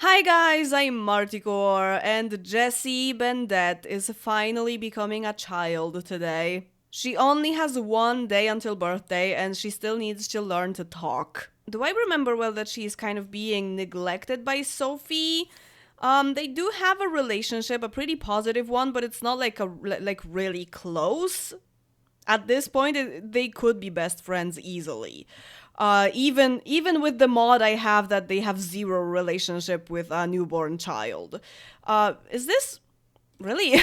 Hi guys, I'm Marticore, and Jessie Bendett is finally becoming a child today. She only has one day until birthday, and she still needs to learn to talk. Do I remember well that she's kind of being neglected by Sophie? They do have a relationship, a pretty positive one, but it's not like really close. At this point, they could be best friends easily. Even with the mod I have that they have zero relationship with a newborn child. Is this really?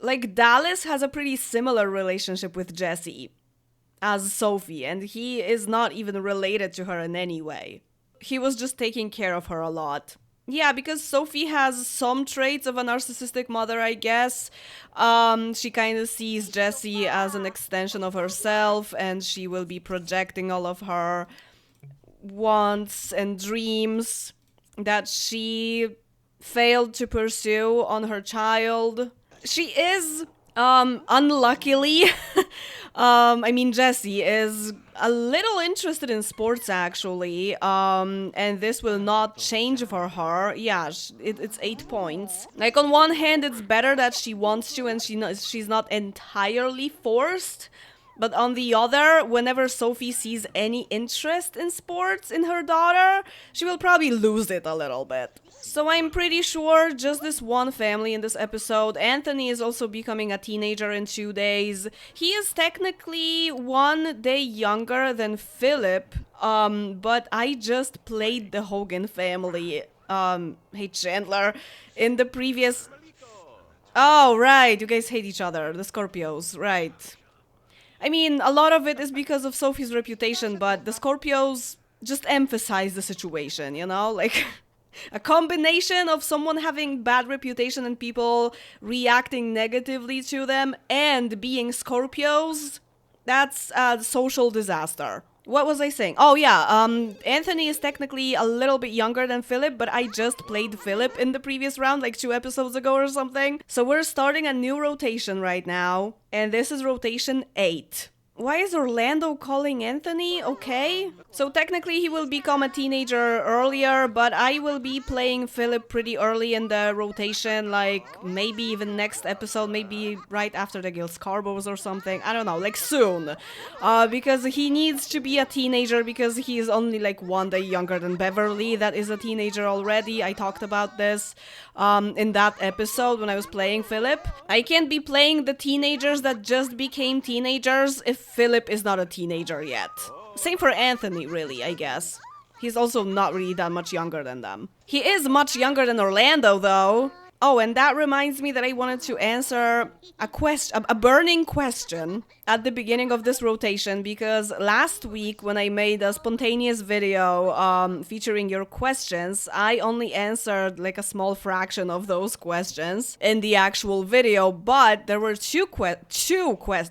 Like Dallas has a pretty similar relationship with Jesse as Sophie, and he is not even related to her in any way. He was just taking care of her a lot. Yeah, because Sophie has some traits of a narcissistic mother, I guess. She kind of sees Jessie as an extension of herself, and she will be projecting all of her wants and dreams that she failed to pursue on her child. She is, unluckily, Jessie is a little interested in sports actually, and this will not change for her. Yeah, it's 8 points. Like, on one hand, it's better that she wants to and she's not entirely forced. But on the other, whenever Sophie sees any interest in sports in her daughter, she will probably lose it a little bit. So I'm pretty sure just this one family in this episode. Anthony is also becoming a teenager in 2 days. He is technically 1 day younger than Philip, but I just played the Hogan family, hey Chandler, in the previous... Oh, right, you guys hate each other, the Scorpios, right. I mean, a lot of it is because of Sophie's reputation, but the Scorpios just emphasize the situation, you know? Like, a combination of someone having bad reputation and people reacting negatively to them and being Scorpios, that's a social disaster. What was I saying? Oh yeah, Anthony is technically a little bit younger than Philip, but I just played Philip in the previous round, like 2 episodes ago or something. So we're starting a new rotation right now, and this is rotation 8. Why is Orlando calling Anthony? Okay. So technically he will become a teenager earlier, but I will be playing Philip pretty early in the rotation, like maybe even next episode, maybe right after the Gil Scarborough or something. I don't know, like soon. Because he needs to be a teenager because he is only like 1 day younger than Beverly. That is a teenager already. I talked about this in that episode when I was playing Philip. I can't be playing the teenagers that just became teenagers if Philip is not a teenager yet. Same for Anthony, really, I guess. He's also not really that much younger than them. He is much younger than Orlando, though. Oh, and that reminds me that I wanted to answer a burning question at the beginning of this rotation, because last week when I made a spontaneous video featuring your questions, I only answered like a small fraction of those questions in the actual video, but there were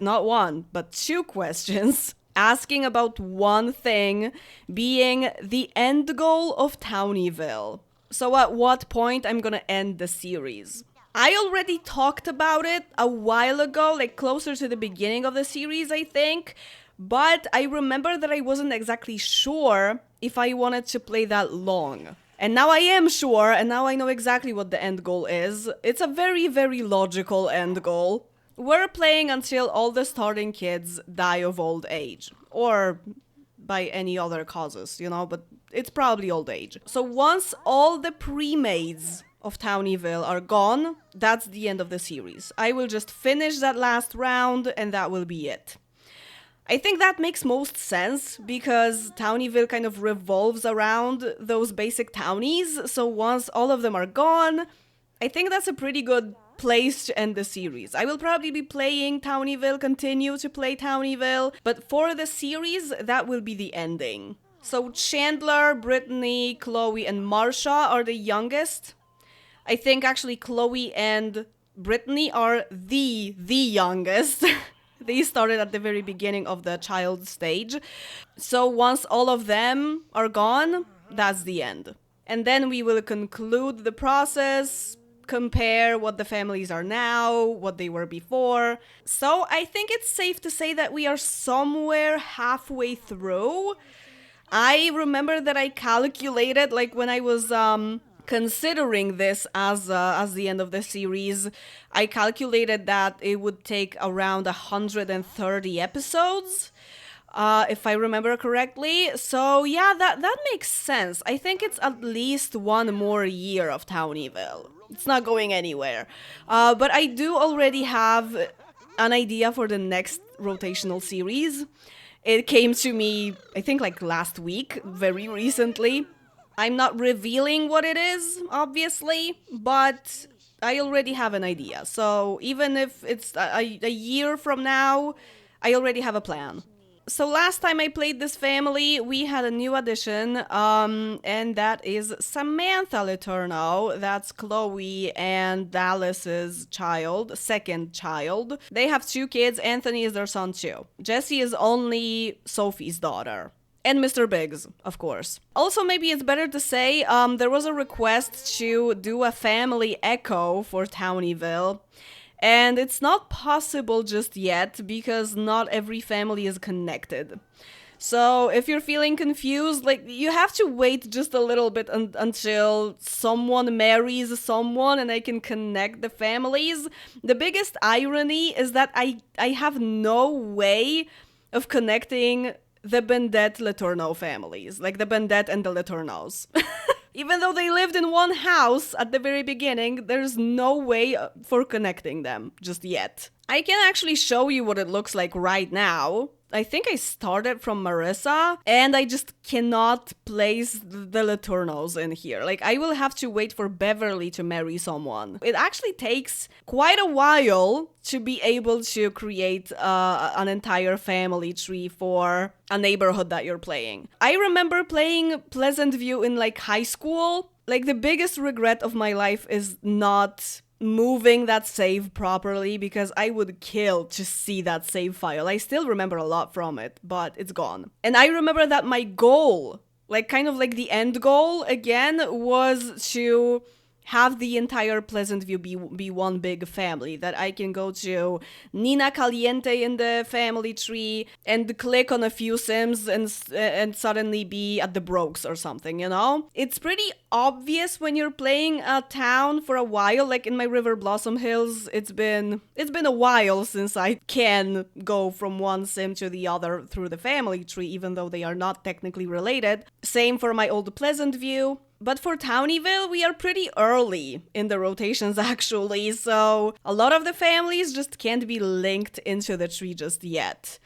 not one, but two questions asking about one thing, being the end goal of Townieville. So at what point I'm gonna end the series. I already talked about it a while ago, like closer to the beginning of the series, I think. But I remember that I wasn't exactly sure if I wanted to play that long. And now I am sure, and now I know exactly what the end goal is. It's a very, very logical end goal. We're playing until all the starting kids die of old age. Or by any other causes, you know, but it's probably old age. So once all the pre-mades of Townieville are gone, that's the end of the series. I will just finish that last round and that will be it. I think that makes most sense because Townieville kind of revolves around those basic townies, so once all of them are gone, I think that's a pretty good place to end the series. I will probably be playing Townieville, continue to play Townieville, but for the series, that will be the ending. So Chandler, Brittany, Chloe, and Marsha are the youngest. I think actually Chloe and Brittany are the youngest. They started at the very beginning of the child stage. So once all of them are gone, that's the end. And then we will conclude the process, compare what the families are now, what they were before. So I think it's safe to say that we are somewhere halfway through. I remember that I calculated, like when I was considering this as the end of the series, I calculated that it would take around 130 episodes, if I remember correctly. So yeah, that makes sense. I think it's at least one more year of Townieville. It's not going anywhere. But I do already have an idea for the next rotational series. It came to me, I think, like last week, very recently. I'm not revealing what it is, obviously, but I already have an idea. So even if it's a year from now, I already have a plan. So last time I played this family, we had a new addition, and that is Samantha-LeTourneau. That's Chloe and Dallas's child, second child. They have 2 kids. Anthony is their son too. Jessie is only Sophie's daughter. And Mr. Biggs, of course. Also, maybe it's better to say, there was a request to do a family echo for Townieville. And it's not possible just yet because not every family is connected. So if you're feeling confused, like, you have to wait just a little bit until someone marries someone and I can connect the families. The biggest irony is that I have no way of connecting the Bendett-LeTourneau families, like the Bendett and the LeTourneaus. Even though they lived in one house at the very beginning, there's no way for connecting them just yet. I can actually show you what it looks like right now. I think I started from Marissa, and I just cannot place the LeTourneaus in here. Like, I will have to wait for Beverly to marry someone. It actually takes quite a while to be able to create an entire family tree for a neighborhood that you're playing. I remember playing Pleasant View in, like, high school. Like, the biggest regret of my life is not moving that save properly, because I would kill to see that save file. I still remember a lot from it, but it's gone. And I remember that my goal, like kind of like the end goal again, was to have the entire Pleasant View be one big family, that I can go to Nina Caliente in the family tree and click on a few Sims and suddenly be at the Brokes or something, you know? It's pretty obvious when you're playing a town for a while. Like in my River Blossom Hills, it's been a while since I can go from one Sim to the other through the family tree, even though they are not technically related. Same for my old Pleasant View. But for Townieville, we are pretty early in the rotations, actually, so a lot of the families just can't be linked into the tree just yet.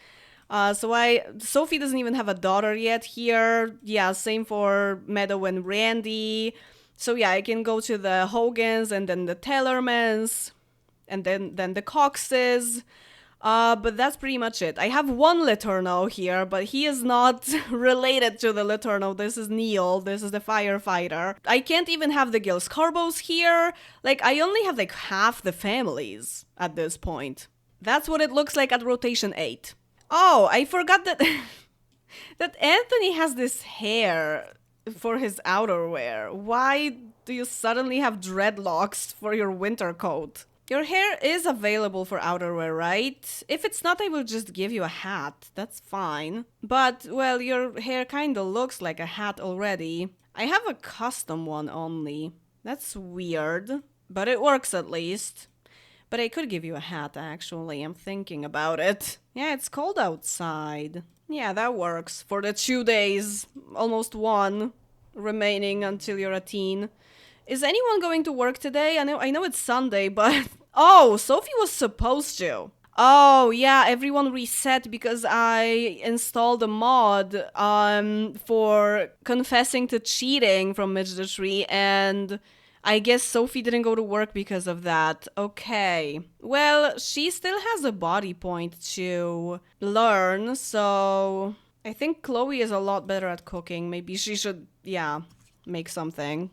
Sophie doesn't even have a daughter yet here. Yeah, same for Meadow and Randy. So yeah, I can go to the Hogans and then the Tellermans and then the Coxes. But that's pretty much it. I have one LeTourneau here, but he is not related to the LeTourneau. This is Neil. This is the firefighter. I can't even have the Gil Scarbos here. Like, I only have like half the families at this point. That's what it looks like at rotation 8. Oh, I forgot that that Anthony has this hair for his outerwear. Why do you suddenly have dreadlocks for your winter coat? Your hair is available for outerwear, right? If it's not, I will just give you a hat. That's fine. But, well, your hair kinda looks like a hat already. I have a custom one only. That's weird. But it works at least. But I could give you a hat, actually. I'm thinking about it. Yeah, it's cold outside. Yeah, that works. For the 2 days, almost 1, remaining until you're a teen. Is anyone going to work today? I know it's Sunday, but... Oh, Sophie was supposed to. Oh, yeah, everyone reset because I installed a mod for confessing to cheating from Mitch the Tree, and I guess Sophie didn't go to work because of that. Okay. Well, she still has a body point to learn, so I think Chloe is a lot better at cooking. Maybe she should, yeah, make something.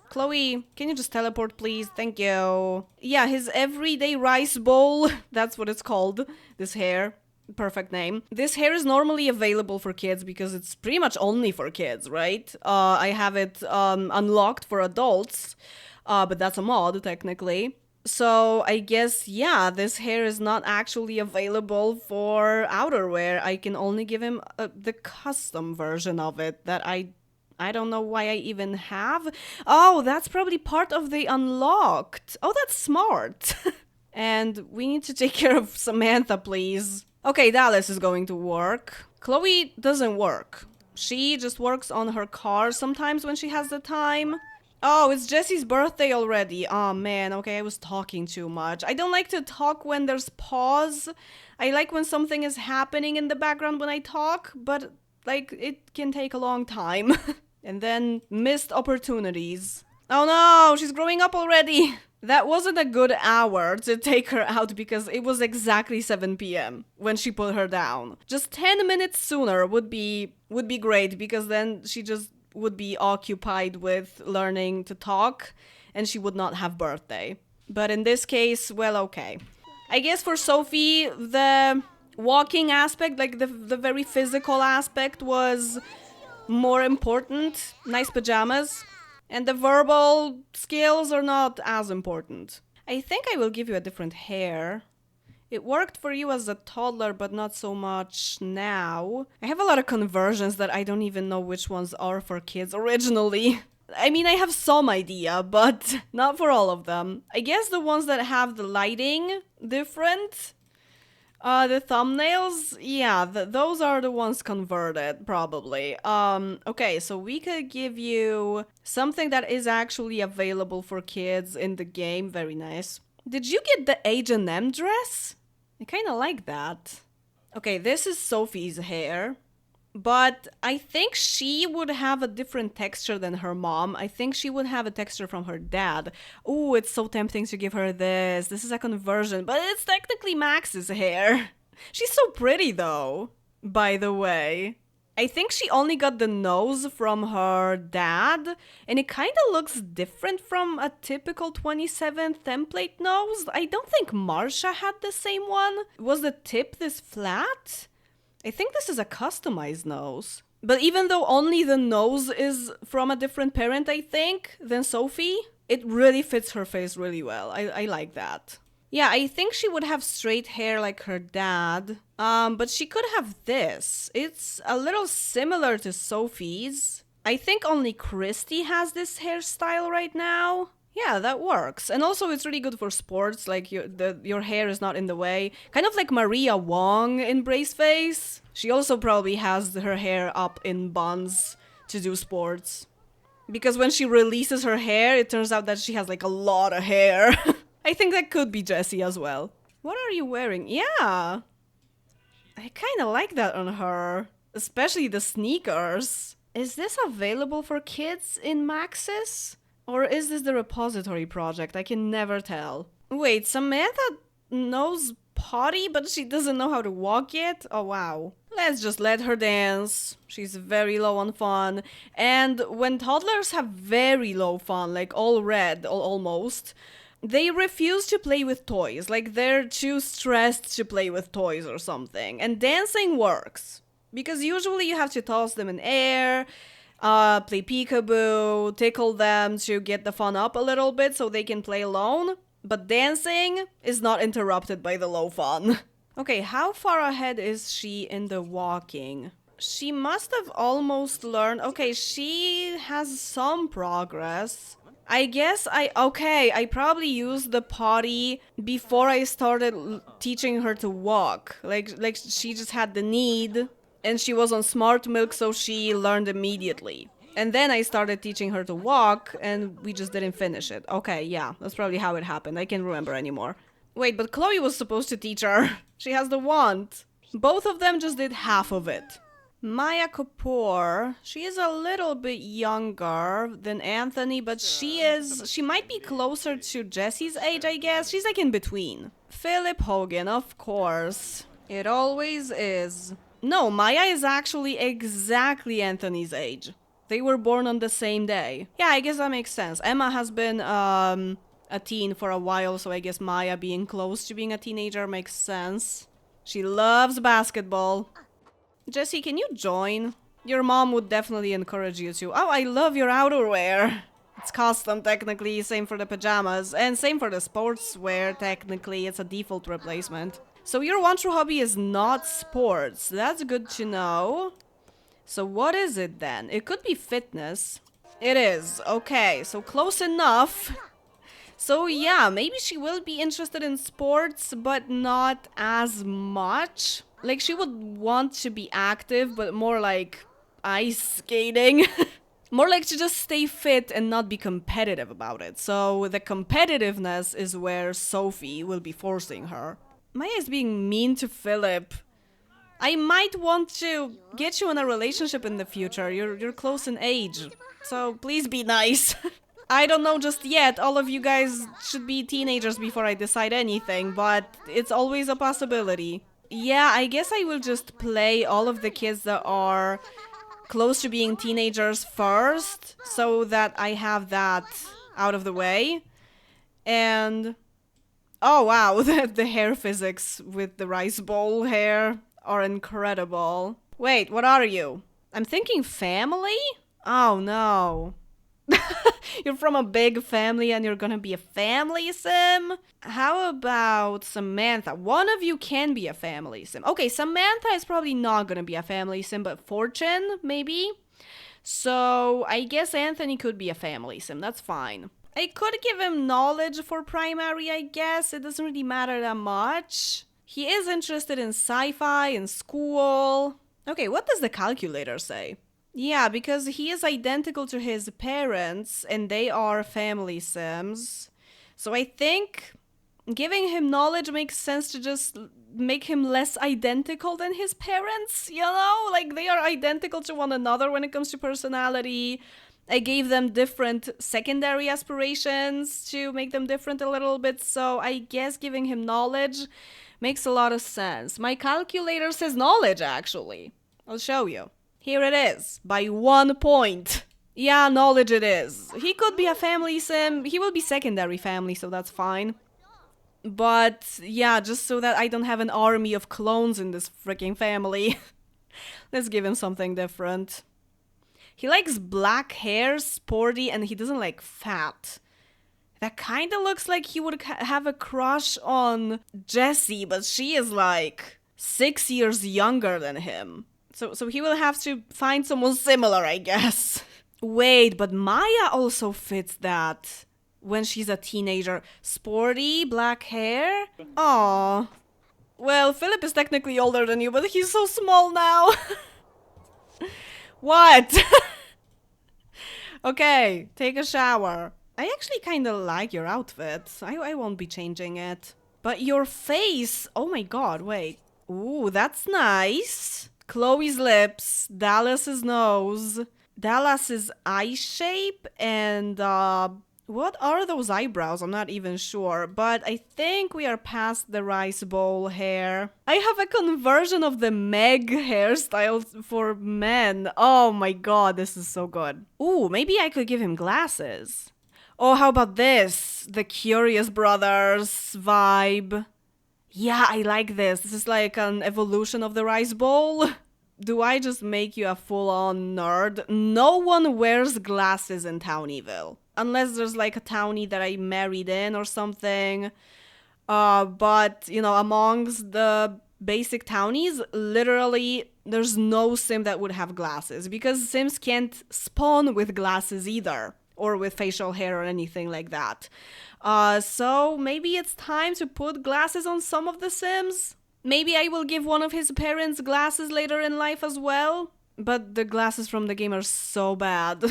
Chloe, can you just teleport, please? Thank you. Yeah, his everyday rice bowl. That's what it's called. This hair. Perfect name. This hair is normally available for kids because it's pretty much only for kids, right? I have it unlocked for adults, but that's a mod, technically. So I guess, yeah, this hair is not actually available for outerwear. I can only give him the custom version of it that I I don't know why I even have. Oh, that's probably part of the unlocked. Oh, that's smart. And we need to take care of Samantha, please. Okay, Dallas is going to work. Chloe doesn't work. She just works on her car sometimes when she has the time. Oh, it's Jesse's birthday already. Oh man, okay, I was talking too much. I don't like to talk when there's pause. I like when something is happening in the background when I talk, but like it can take a long time. And then missed opportunities. Oh no, she's growing up already. That wasn't a good hour to take her out because it was exactly 7 p.m. when she put her down. Just 10 minutes sooner would be great because then she just would be occupied with learning to talk and she would not have birthday. But in this case, well, okay. I guess for Sophie, the walking aspect, like the very physical aspect was more important. Nice pajamas. And the verbal skills are not as important. I think I will give you a different hair. It worked for you as a toddler, but not so much now. I have a lot of conversions that I don't even know which ones are for kids originally. I mean, I have some idea, but not for all of them. I guess the ones that have the lighting different, the thumbnails, yeah, those are the ones converted, probably. Okay, so we could give you something that is actually available for kids in the game. Very nice. Did you get the H&M dress? I kind of like that. Okay, this is Sophie's hair. But I think she would have a different texture than her mom. I think she would have a texture from her dad. Ooh, it's so tempting to give her this. This is a conversion, but it's technically Max's hair. She's so pretty though, by the way. I think she only got the nose from her dad, and it kind of looks different from a typical 27 template nose. I don't think Marsha had the same one. Was the tip this flat? I think this is a customized nose. But even though only the nose is from a different parent, I think, than Sophie, it really fits her face really well. I like that. Yeah, I think she would have straight hair like her dad. But she could have this. It's a little similar to Sophie's. I think only Christy has this hairstyle right now. Yeah, that works. And also it's really good for sports, like your hair is not in the way. Kind of like Maria Wong in Braceface. She also probably has her hair up in buns to do sports. Because when she releases her hair, it turns out that she has like a lot of hair. I think that could be Jessie as well. What are you wearing? Yeah. I kind of like that on her. Especially the sneakers. Is this available for kids in Maxis? Or is this the repository project? I can never tell. Wait, Samantha knows potty, but she doesn't know how to walk yet? Oh, wow. Let's just let her dance. She's very low on fun. And when toddlers have very low fun, like all red, almost, they refuse to play with toys. Like they're too stressed to play with toys or something. And dancing works. Because usually you have to toss them in air, play peekaboo, tickle them to get the fun up a little bit so they can play alone. But dancing is not interrupted by the low fun. Okay, how far ahead is she in the walking? She must have almost learned. Okay, she has some progress. I guess I probably used the potty before I started teaching her to walk. Like she just had the need. And she was on smart milk, so she learned immediately. And then I started teaching her to walk, and we just didn't finish it. Okay, yeah, that's probably how it happened. I can't remember anymore. Wait, but Chloe was supposed to teach her. She has the wand. Both of them just did half of it. Maya Kapoor, she is a little bit younger than Anthony, but she might be closer to Jessie's age, I guess. She's like in between. Philip Hogan, of course. It always is. No, Maya is actually exactly Anthony's age. They were born on the same day. Yeah, I guess that makes sense. Emma has been a teen for a while, so I guess Maya being close to being a teenager makes sense. She loves basketball. Jessie, can you join? Your mom would definitely encourage you to. Oh, I love your outerwear. It's custom, technically. Same for the pajamas. And same for the sportswear, technically. It's a default replacement. So your one true hobby is not sports. That's good to know. So what is it then? It could be fitness. It is. Okay, so close enough. So yeah, maybe she will be interested in sports, but not as much. Like, she would want to be active, but more like ice skating. More like to just stay fit and not be competitive about it. So the competitiveness is where Sophie will be forcing her. Maya is being mean to Philip. I might want to get you in a relationship in the future. You're close in age. So please be nice. I don't know just yet. All of you guys should be teenagers before I decide anything, but it's always a possibility. Yeah, I guess I will just play all of the kids that are close to being teenagers first, so that I have that out of the way. And oh wow, the hair physics with the rice bowl hair are incredible. Wait, what are you? I'm thinking family? Oh no. You're from a big family and you're gonna be a family sim? How about Samantha? One of you can be a family sim. Okay, Samantha is probably not gonna be a family sim, but Fortune, maybe? So, I guess Anthony could be a family sim, that's fine. I could give him knowledge for primary, I guess. It doesn't really matter that much. He is interested in sci-fi, in school. Okay, what does the calculator say? Yeah, because he is identical to his parents, and they are family sims. So I think giving him knowledge makes sense to just make him less identical than his parents, you know? Like, they are identical to one another when it comes to personality. I gave them different secondary aspirations to make them different a little bit, so I guess giving him knowledge makes a lot of sense. My calculator says knowledge, actually. I'll show you. Here it is, by 1 point. Yeah, knowledge it is. He could be a family sim. He will be secondary family, so that's fine. But yeah, just so that I don't have an army of clones in this freaking family. Let's give him something different. He likes black hair, sporty, and he doesn't like fat. That kind of looks like he would have a crush on Jessie, but she is like 6 years younger than him. So he will have to find someone similar, I guess. Wait, but Maya also fits that when she's a teenager. Sporty, black hair? Aww. Well, Philip is technically older than you, but he's so small now. What? Okay, take a shower. I actually kind of like your outfit. I won't be changing it. But your face... Oh my god, wait. Ooh, that's nice. Chloe's lips, Dallas's nose, Dallas's eye shape, and what are those eyebrows? I'm not even sure, but I think we are past the rice bowl hair. I have a conversion of the Meg hairstyle for men. Oh my god, this is so good. Ooh, maybe I could give him glasses. Oh, how about this? The Curious Brothers vibe. Yeah, I like this. This is like an evolution of the rice bowl. Do I just make you a full-on nerd? No one wears glasses in Townieville. Unless there's like a townie that I married in or something. But, you know, amongst the basic townies, literally, there's no sim that would have glasses. Because sims can't spawn with glasses either. Or with facial hair or anything like that. So maybe it's time to put glasses on some of the sims. Maybe I will give one of his parents glasses later in life as well. But the glasses from the game are so bad.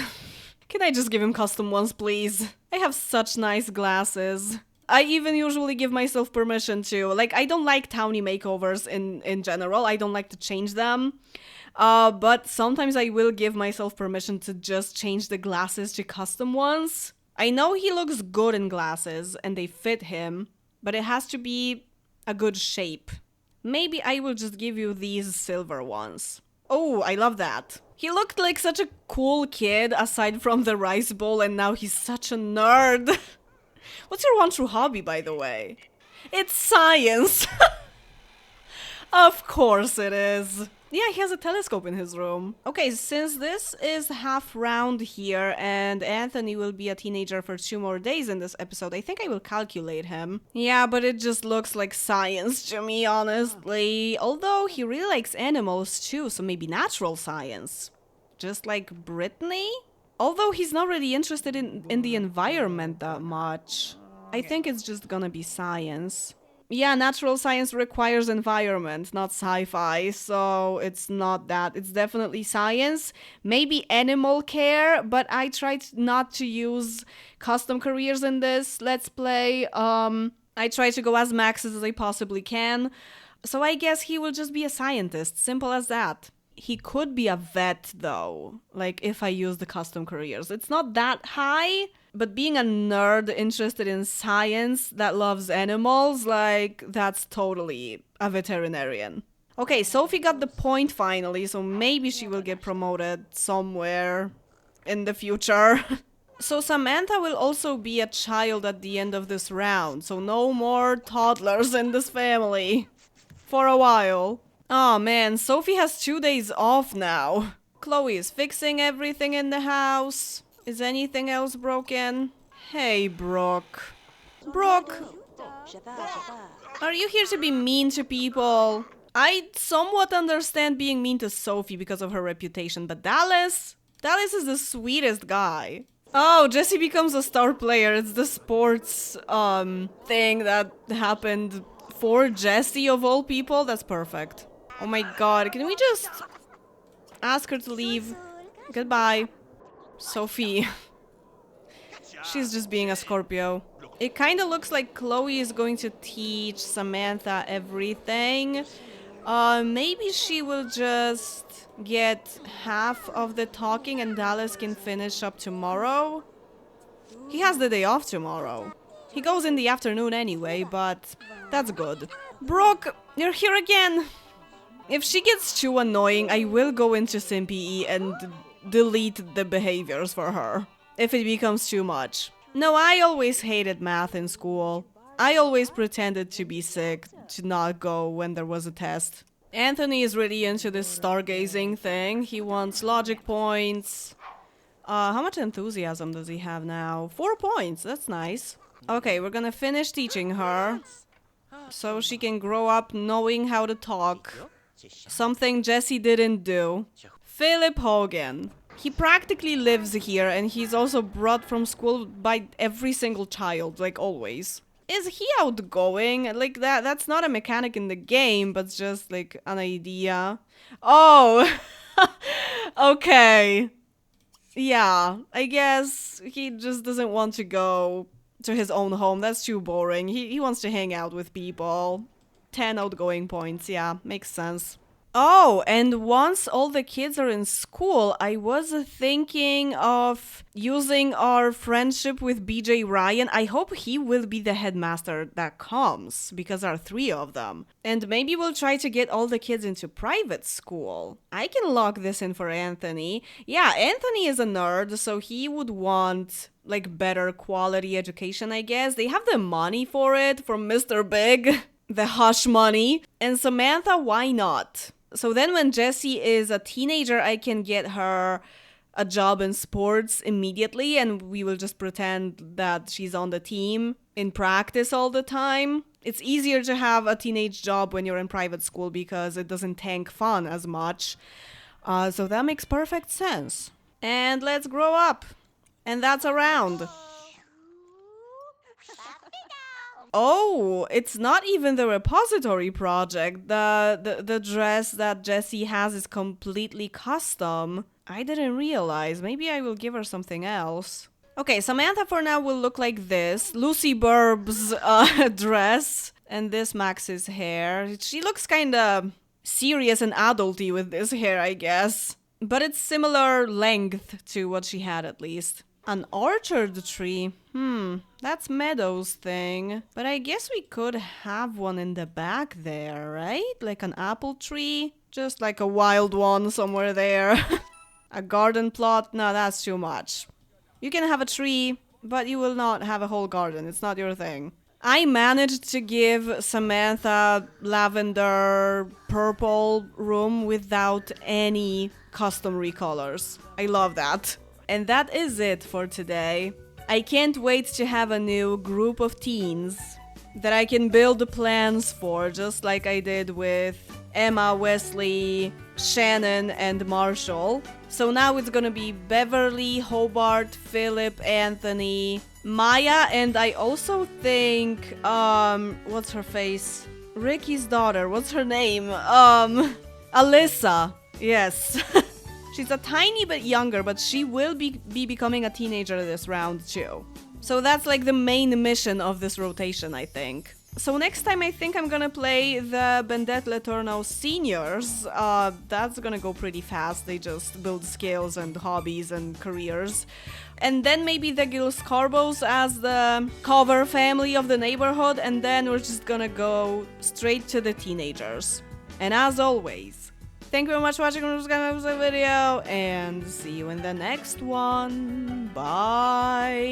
Can I just give him custom ones, please? I have such nice glasses. I even usually give myself permission to. Like, I don't like townie makeovers in general. I don't like to change them. But sometimes I will give myself permission to just change the glasses to custom ones. I know he looks good in glasses and they fit him, but it has to be a good shape. Maybe I will just give you these silver ones. Oh, I love that. He looked like such a cool kid aside from the rice bowl, and now he's such a nerd. What's your one true hobby, by the way? It's science. Of course it is. Yeah, he has a telescope in his room. Okay, since this is half round here and Anthony will be a teenager for 2 more days in this episode, I think I will calculate him. Yeah, but it just looks like science to me, honestly. Although he really likes animals too, so maybe natural science. Just like Brittany? Although he's not really interested in the environment that much. I think it's just gonna be science. Yeah, natural science requires environment, not sci-fi, so it's not that. It's definitely science. Maybe animal care, but I tried not to use custom careers in this Let's Play. I try to go as maxes as I possibly can. So I guess he will just be a scientist, simple as that. He could be a vet though, like if I use the custom careers. It's not that high, but being a nerd interested in science that loves animals, like that's totally a veterinarian. Okay, Sophie got the point finally, so maybe she will get promoted somewhere in the future. So Samantha will also be a child at the end of this round, so no more toddlers in this family. For a while. Oh man, Sophie has 2 days off now. Chloe is fixing everything in the house. Is anything else broken? Hey, Brooke. Brooke! Are you here to be mean to people? I somewhat understand being mean to Sophie because of her reputation, but Dallas? Dallas is the sweetest guy. Oh, Jesse becomes a star player. It's the sports thing that happened for Jesse of all people. That's perfect. Oh my god, can we just ask her to leave? Goodbye. Sophie. She's just being a Scorpio. It kind of looks like Chloe is going to teach Samantha everything. Maybe she will just get half of the talking and Dallas can finish up tomorrow. He has the day off tomorrow. He goes in the afternoon anyway, but that's good. Brooke, you're here again. If she gets too annoying, I will go into SimPE and delete the behaviors for her. If it becomes too much. No, I always hated math in school. I always pretended to be sick to not go when there was a test. Anthony is really into this stargazing thing. He wants logic points. How much enthusiasm does he have now? 4 points, that's nice. Okay, we're gonna finish teaching her. So she can grow up knowing how to talk. Something Jesse didn't do. Philip Hogan. He practically lives here and he's also brought from school by every single child, like always. Is he outgoing? Like that's not a mechanic in the game, but just like an idea. Oh! Okay. Yeah, I guess he just doesn't want to go to his own home. That's too boring. He wants to hang out with people. 10 outgoing points, yeah, makes sense. Oh, and once all the kids are in school, I was thinking of using our friendship with BJ Ryan. I hope he will be the headmaster that comes, because there are 3 of them. And maybe we'll try to get all the kids into private school. I can lock this in for Anthony. Yeah, Anthony is a nerd, so he would want like better quality education, I guess. They have the money for it from Mr. Big. The hush money. And Samantha, why not? So then when Jessie is a teenager, I can get her a job in sports immediately and we will just pretend that she's on the team in practice all the time. It's easier to have a teenage job when you're in private school because it doesn't tank fun as much. So that makes perfect sense. And let's grow up. And that's a round. Oh, it's not even the repository project. The dress that Jessie has is completely custom. I didn't realize. Maybe I will give her something else. Okay, Samantha for now will look like this. Lucy Burb's dress. And this Max's hair. She looks kinda serious and adulty with this hair, I guess. But it's similar length to what she had at least. An orchard tree. That's Meadows' thing. But I guess we could have one in the back there, right? Like an apple tree? Just like a wild one somewhere there. A garden plot? No, that's too much. You can have a tree, but you will not have a whole garden. It's not your thing. I managed to give Samantha lavender purple room without any custom recolors. I love that. And that is it for today. I can't wait to have a new group of teens that I can build plans for, just like I did with Emma, Wesley, Shannon, and Marshall. So now it's gonna be Beverly, Hobart, Philip, Anthony, Maya, and I also think, what's her face? Ricky's daughter, what's her name? Alyssa. Yes. She's a tiny bit younger, but she will be becoming a teenager this round too. So that's like the main mission of this rotation, I think. So next time I think I'm gonna play the Bendett-LeTourneau seniors. That's gonna go pretty fast. They just build skills and hobbies and careers. And then maybe the Gil Scarbos as the cover family of the neighborhood, and then we're just gonna go straight to the teenagers. And as always, thank you very much for watching this video, and see you in the next one. Bye!